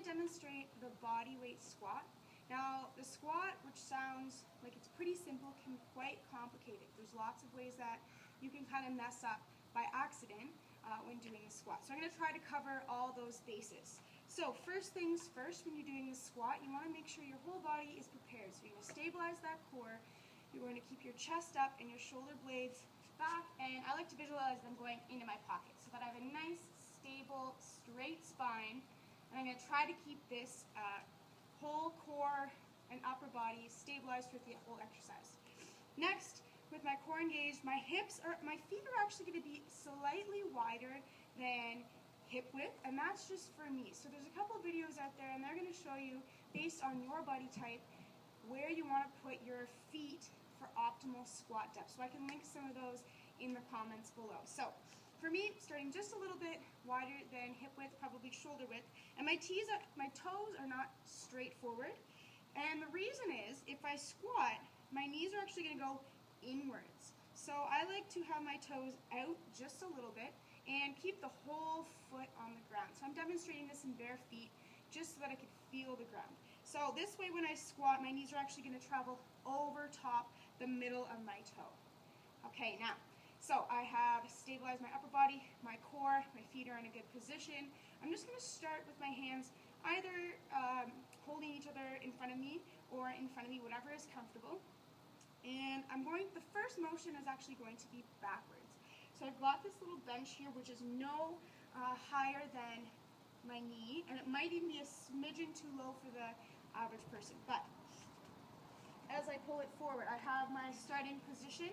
demonstrate the body weight squat. Now, the squat, which sounds like it's pretty simple, can be quite complicated. There's lots of ways that you can kind of mess up by accident when doing the squat. So I'm going to try to cover all those bases. So first things first, when you're doing the squat, you want to make sure your whole body is prepared. So you're going to stabilize that core. You're going to keep your chest up and your shoulder blades back, and I like to visualize them going into my pocket so that I have a nice, stable, straight spine, and I'm going to try to keep this whole core and upper body stabilized through the whole exercise. Next, with my core engaged, my feet are actually going to be slightly wider than hip width, and that's just for me. So there's a couple of videos out there, and they're going to show you, based on your body type, where you want to put your feet for optimal squat depth. So I can link some of those in the comments below. So for me, starting just a little bit wider than hip width, probably shoulder width, and my toes are not straight forward. And the reason is, if I squat, my knees are actually going to go inwards. So I like to have my toes out just a little bit and keep the whole foot on the ground. So I'm demonstrating this in bare feet just so that I can feel the ground. So this way, when I squat, my knees are actually going to travel over top the middle of my toe. Okay, now, so I have stabilized my upper body, my core, my feet are in a good position. I'm just going to start with my hands either holding each other in front of me or in front of me, whatever is comfortable. And the first motion is actually going to be backwards. So I've got this little bench here, which is no higher than my knee, and it might even be a smidgen too low for the average person. But as I pull it forward, I have my starting position.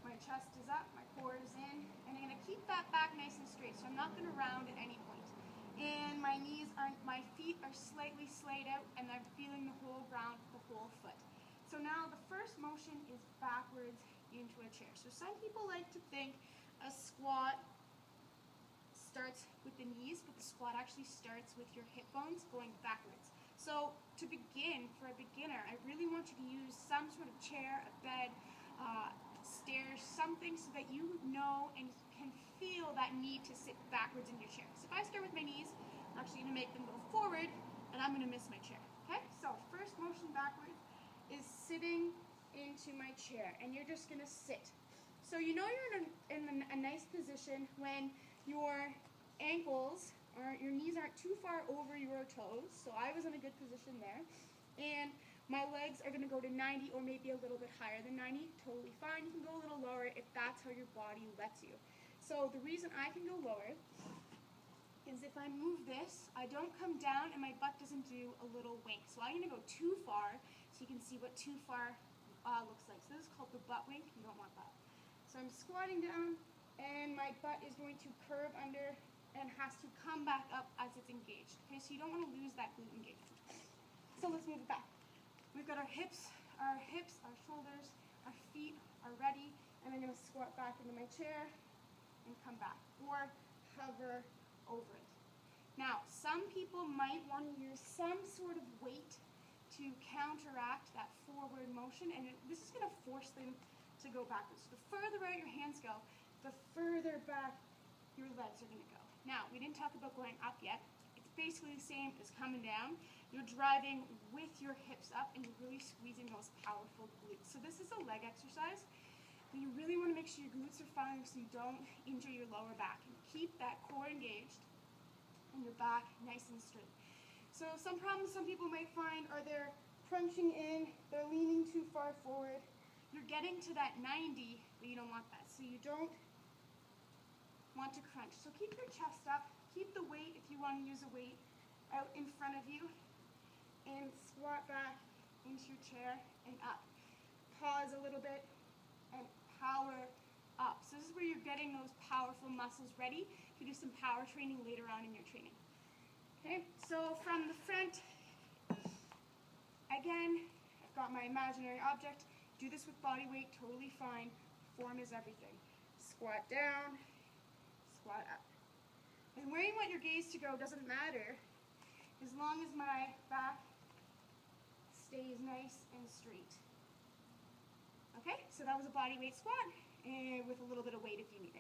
My chest is up, my core is in, and I'm going to keep that back nice and straight, so I'm not going to round at any point. And my feet are slightly slayed out, and I'm feeling the whole ground, the whole foot. So now the first motion is backwards into a chair. So some people like to think a squat starts with the knees, but the squat actually starts with your hip bones going backwards. So to begin, for a beginner, I really want you to use some sort of chair, a bed, stairs, something so that you know and can feel that need to sit backwards in your chair. So if I start with my knees, I'm actually going to make them go forward, and I'm going to miss my chair. Okay, so first motion backwards is sitting into my chair, and you're just going to sit. So you know you're in a nice position when your ankles or your knees aren't too far over your toes. So I was in a good position there. And my legs are going to go to 90 or maybe a little bit higher than 90. Totally fine. You can go a little lower if that's how your body lets you. So the reason I can go lower is if I move this, I don't come down and my butt doesn't do a little wink. So I'm going to go too far so you can see what too far looks like. So this is called the butt wink. You don't want that. So I'm squatting down, and my butt is going to curve under and has to come back up as it's engaged. Okay, so you don't want to lose that glute engagement. So let's move it back. We've got our hips, our shoulders, our feet are ready, and I'm going to squat back into my chair and come back, or hover over it. Now, some people might want to use some sort of weight to counteract that forward motion, and this is going to force them to go backwards. So the further out your hands go, the further back your legs are going to go. Now, we didn't talk about going up yet. It's basically the same as coming down. You're driving with your hips up, and you're really squeezing those powerful glutes. So this is a leg exercise, but you really want to make sure your glutes are fine so you don't injure your lower back. And keep that core engaged and your back nice and straight. So some problems some people might find are they're crunching in, they're leaning too far forward. You're getting to that 90, but you don't want that. So you don't want to crunch. So keep your chest up, keep the weight, if you want to use a weight, out in front of you, and squat back into your chair and up. Pause a little bit and power up. So this is where you're getting those powerful muscles ready to do some power training later on in your training. Okay, so from the front, again, I've got my imaginary object. Do this with body weight, totally fine. Form is everything. Squat down, squat up. And where you want your gaze to go doesn't matter as long as my back stays nice and straight. Okay, so that was a body weight squat, and with a little bit of weight if you need it.